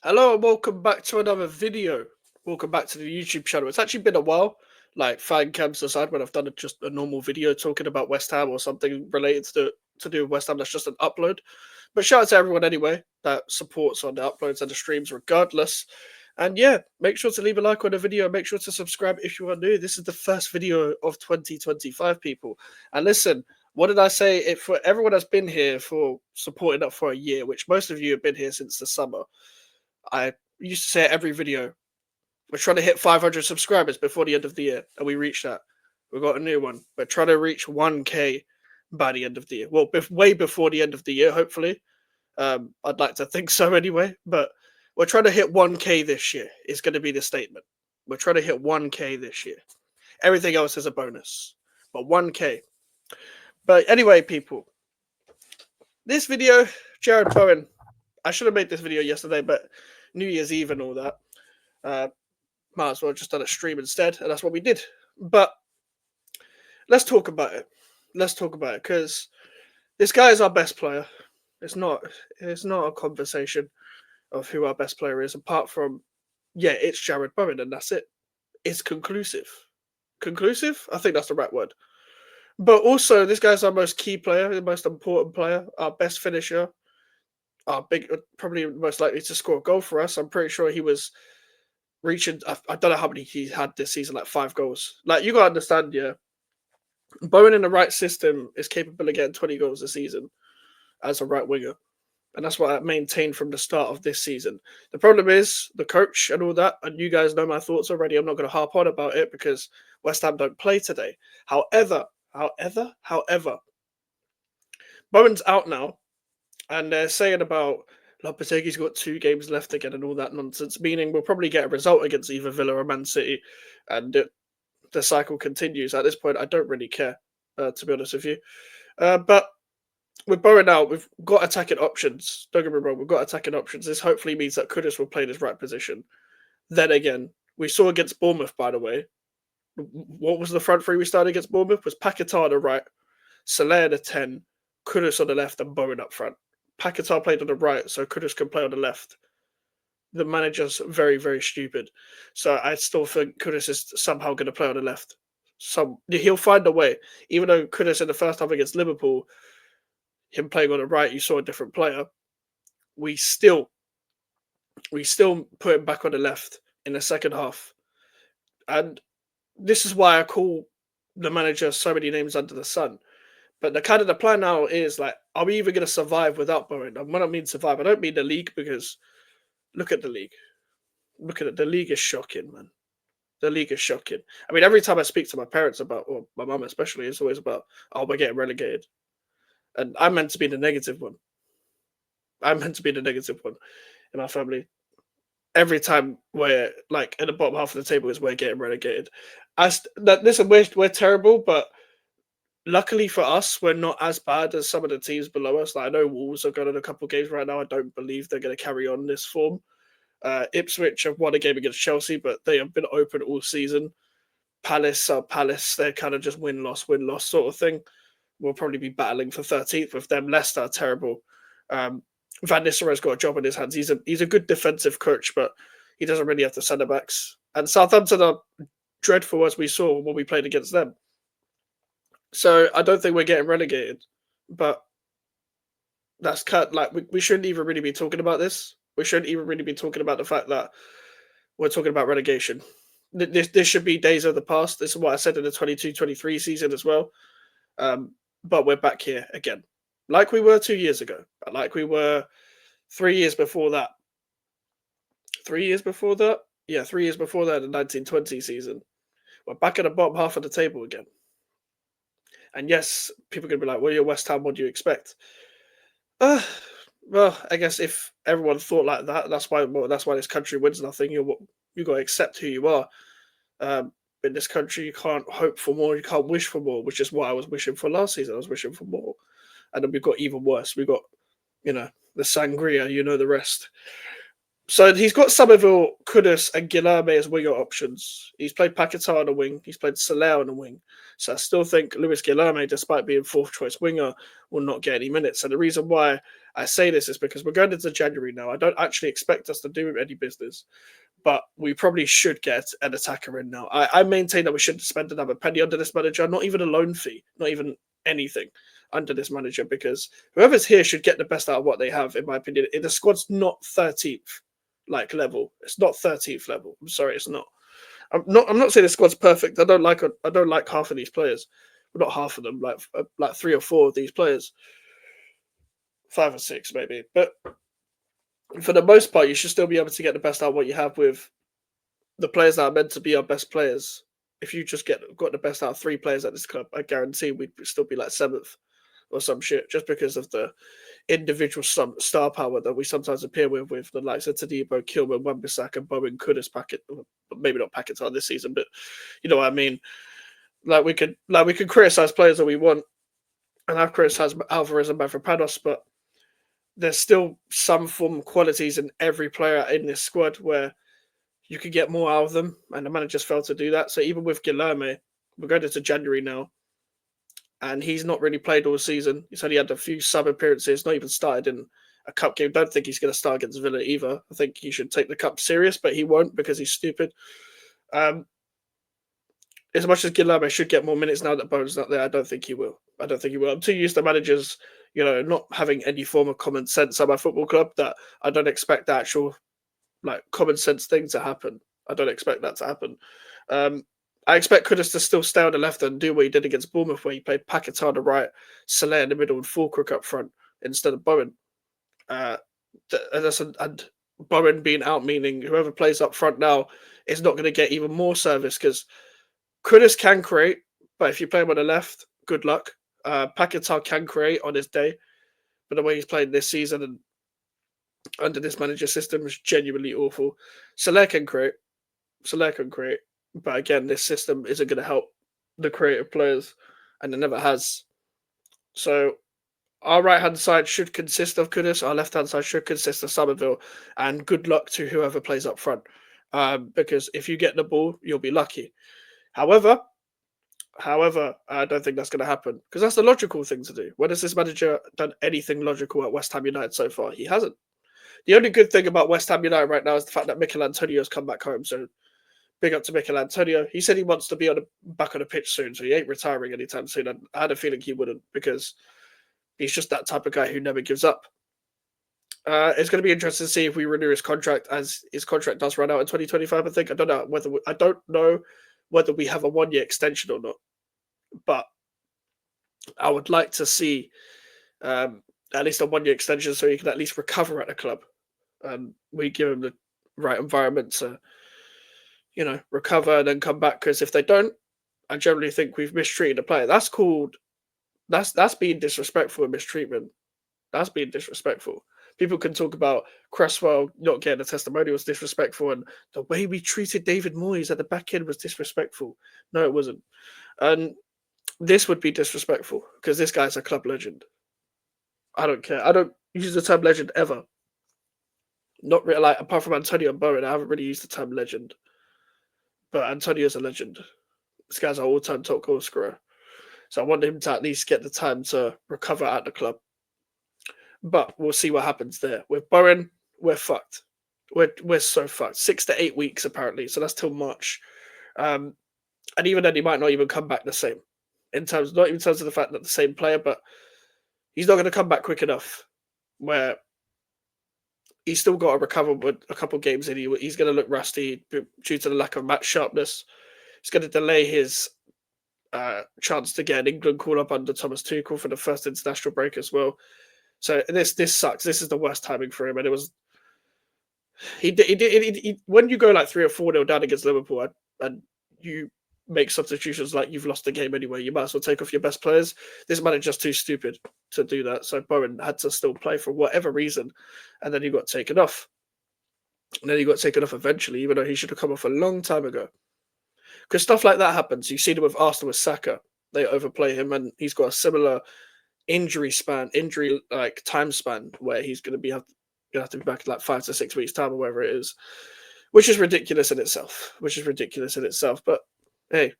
Hello and welcome back to another video. Welcome back to the YouTube channel. It's actually been a while, like fan cams aside, when I've done just a normal video talking about West Ham or something related to do with West Ham. That's just an upload. But shout out to everyone anyway that supports on the uploads and the streams regardless. And yeah, make sure to leave a like on the video. Make sure to subscribe if you are new. This is the first video of 2025, people. And listen, what did I say? If for everyone that's been here for supporting up for a year, which most of you have been here since the summer, I used to say every video, we're trying to hit 500 subscribers before the end of the year, and we reached that. We got a new one. We're trying to reach 1K by the end of the year. Well, way before the end of the year, hopefully. I'd like to think so anyway, but we're trying to hit 1K this year, is going to be the statement. We're trying to hit 1K this year. Everything else is a bonus, but 1K. But anyway, people, this video, Jarrod Bowen, I should have made this video yesterday, but New Year's Eve and all that. Might as well just done a stream instead, and that's what we did. But let's talk about it. Let's talk about it because this guy is our best player. It's not a conversation of who our best player is, apart from it's Jarrod Bowen, and that's it. It's conclusive. Conclusive? I think that's the right word. But also, this guy's our most key player, the most important player, our best finisher, our probably most likely to score a goal for us. I'm pretty sure he was reaching. I don't know how many he had this season, like 5 goals. Like, you gotta understand, yeah. Bowen in the right system is capable of getting 20 goals a season as a right winger. And that's what I maintained from the start of this season. The problem is the coach and all that, and you guys know my thoughts already. I'm not going to harp on about it because West Ham don't play today. However, Bowen's out now, and they're saying about Lopetegui's got 2 games left again and all that nonsense, meaning we'll probably get a result against either Villa or Man City, and the cycle continues. At this point, I don't really care, to be honest with you. But with Bowen out, we've got attacking options. Don't get me wrong, we've got attacking options. This hopefully means that Kudus will play in his right position. Then again, we saw against Bournemouth, by the way. What was the front three we started against Bournemouth? Was Paquetá on the right, Soler the 10, Kudus on the left, and Bowen up front. Paquetá played on the right, so Kudus can play on the left. The manager's very, very stupid. So I still think Kudus is somehow going to play on the left. He'll find a way. Even though Kudus in the first half against Liverpool, him playing on the right, you saw a different player. We still put him back on the left in the second half. And this is why I call the manager so many names under the sun. But the plan now is, like, are we even going to survive without Bowen? And when I mean survive, I don't mean the league, because look at the league. Look at it. The league is shocking, man. The league is shocking. I mean, every time I speak to my parents about, or my mum especially, it's always about, oh, we're getting relegated. And I'm meant to be the negative one. I'm meant to be the negative one in my family. Every time we're like in the bottom half of the table is we're getting relegated. Listen, we're terrible, but luckily for us, we're not as bad as some of the teams below us. Like, I know Wolves are going on a couple of games right now. I don't believe they're going to carry on this form. Ipswich have won a game against Chelsea, but they have been open all season. Palace, they're kind of just win-loss sort of thing. We'll probably be battling for 13th with them. Leicester are terrible. Van Nistelrooy's got a job in his hands. He's a good defensive coach, but he doesn't really have the centre-backs. And Southampton are dreadful, as we saw when we played against them. So I don't think we're getting relegated. But that's kind of like, we shouldn't even really be talking about this. We shouldn't even really be talking about the fact that we're talking about relegation. This should be days of the past. This is what I said in the 22-23 season as well. But we're back here again, like we were 2 years ago, like we were 3 years before that. 3 years before that? Yeah, 3 years before that, the 1920 season. We're back at the bottom half of the table again. And yes, people are going to be like, well, you're West Ham, what do you expect? Well, I guess if everyone thought like that, that's why this country wins nothing. You got to accept who you are. In this country, you can't hope for more, you can't wish for more, which is what I was wishing for last season. I was wishing for more. And then we've got even worse. We got, the sangria, the rest. So he's got Somerville, Kudus, and Guilherme as winger options. He's played Paquetá on the wing. He's played Soler on the wing. So I still think Luis Guilherme, despite being fourth choice winger, will not get any minutes. And the reason why I say this is because we're going into January now. I don't actually expect us to do any business, but we probably should get an attacker in now. I maintain that we shouldn't spend another penny under this manager, not even a loan fee, not even anything under this manager, because whoever's here should get the best out of what they have, in my opinion. The squad's not 13th level. It's not 13th level. I'm sorry, it's not. I'm not saying the squad's perfect. I don't like half of these players. Well, not half of them, like 3 or 4 of these players. 5 or 6 maybe. But for the most part, you should still be able to get the best out of what you have with the players that are meant to be our best players. If you just got the best out of 3 players at this club, I guarantee we'd still be like 7th or some shit, just because of the individual star power that we sometimes appear with the likes of Tadibo, Kilman, Wan-Bissaka, Bowen, Kudus, Packet, maybe not Paquetá this season, but you know what I mean. We can criticize players that we want, and I've criticized Alvarez and Mavropanos, but there's still some form of qualities in every player in this squad where you can get more out of them, and the manager's failed to do that. So even with Guilherme, we're going into January now, and he's not really played all season. He's only had a few sub appearances, not even started in a cup game. Don't think he's going to start against Villa either. I think he should take the cup serious, but he won't because he's stupid. As much as Guilherme should get more minutes now that Bowen's not there, I don't think he will. I'm too used to managers, not having any form of common sense at my football club that I don't expect the actual common sense thing to happen. I don't expect that to happen. I expect Kudus to still stay on the left and do what he did against Bournemouth, where he played Paquetá on the right, Soler in the middle, and Fulcrook up front instead of Bowen. And Bowen being out, meaning whoever plays up front now is not going to get even more service, because Kudus can create, but if you play him on the left, good luck. Paquetá can create on his day, but the way he's playing this season and under this manager system is genuinely awful. Soler can create, but again, this system isn't going to help the creative players, and it never has. So our right-hand side should consist of Kudus, our left-hand side should consist of Somerville, and good luck to whoever plays up front, because if you get the ball, you'll be lucky. However, I don't think that's going to happen, because that's the logical thing to do. When has this manager done anything logical at West Ham United so far? He hasn't. The only good thing about West Ham United right now is the fact that Mikel Antonio's come back home. So big up to Mikel Antonio. He said he wants to be back on the pitch soon, so he ain't retiring anytime soon. And I had a feeling he wouldn't, because he's just that type of guy who never gives up. It's going to be interesting to see if we renew his contract, as his contract does run out in 2025. I think I don't know whether we have a 1-year extension or not, but I would like to see at least a 1-year extension so he can at least recover at the club. We give him the right environment to, recover and then come back. Because if they don't, I generally think we've mistreated a player. That's being disrespectful and mistreatment. That's being disrespectful. People can talk about Cresswell not getting a testimonial was disrespectful, and the way we treated David Moyes at the back end was disrespectful. No, it wasn't. And this would be disrespectful because this guy's a club legend. I don't care. I don't use the term legend ever. Not really, apart from Antonio and Bowen, I haven't really used the term legend. But Antonio's a legend. This guy's an all-time top goal scorer. So I want him to at least get the time to recover at the club. But we'll see what happens there. With Bowen, we're fucked. We're so fucked. 6 to 8 weeks, apparently. So that's till March. And even then, he might not even come back the same. Not even in terms of the fact that the same player, but he's not going to come back quick enough. Where he's still got to recover with a couple of games in. He's going to look rusty due to the lack of match sharpness. It's going to delay his chance to get an England call-up under Thomas Tuchel for the first international break as well. So this sucks. This is the worst timing for him, and it was. He when you go like 3 or 4-0 down against Liverpool, and you make substitutions like you've lost the game anyway, you might as well take off your best players. This manager's just too stupid to do that. So Bowen had to still play for whatever reason, and then he got taken off. And then he got taken off eventually, even though he should have come off a long time ago. Because stuff like that happens. You see it with Arsenal with Saka. They overplay him, and he's got a similar injury time span where he's going to You'll have to be back in like 5 to 6 weeks' time or whatever it is, which is ridiculous in itself. But hey,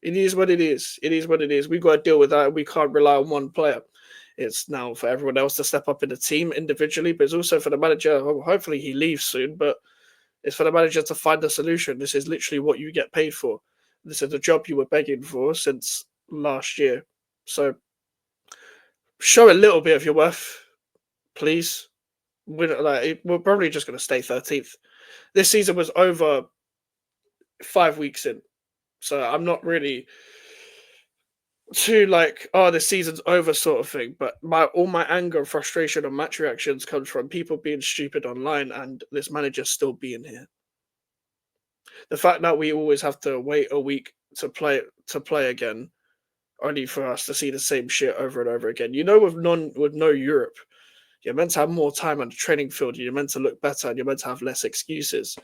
it is what it is. It is what it is. We've got to deal with that. We can't rely on one player. It's now for everyone else to step up in the team individually, but it's also for the manager. Hopefully he leaves soon, but it's for the manager to find a solution. This is literally what you get paid for. This is the job you were begging for since last year. So show a little bit of your worth, please. We're probably just going to stay 13th. This season was over 5 weeks in, so I'm not really too like, oh, the season's over sort of thing. But all my anger and frustration and match reactions comes from people being stupid online and this manager still being here. The fact that we always have to wait a week to play again, only for us to see the same shit over and over again. With no Europe, you're meant to have more time on the training field. You're meant to look better, and you're meant to have less excuses.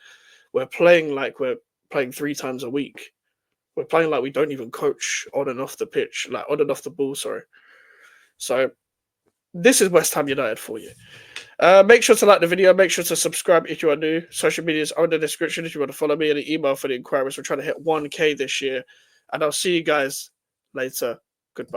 We're playing like we're playing 3 times a week. We're playing like we don't even coach on and off the pitch, like on and off the ball, sorry. So this is West Ham United for you. Make sure to like the video. Make sure to subscribe if you are new. Social medias are in the description if you want to follow me, and an email for the inquiries. We're trying to hit 1K this year. And I'll see you guys later.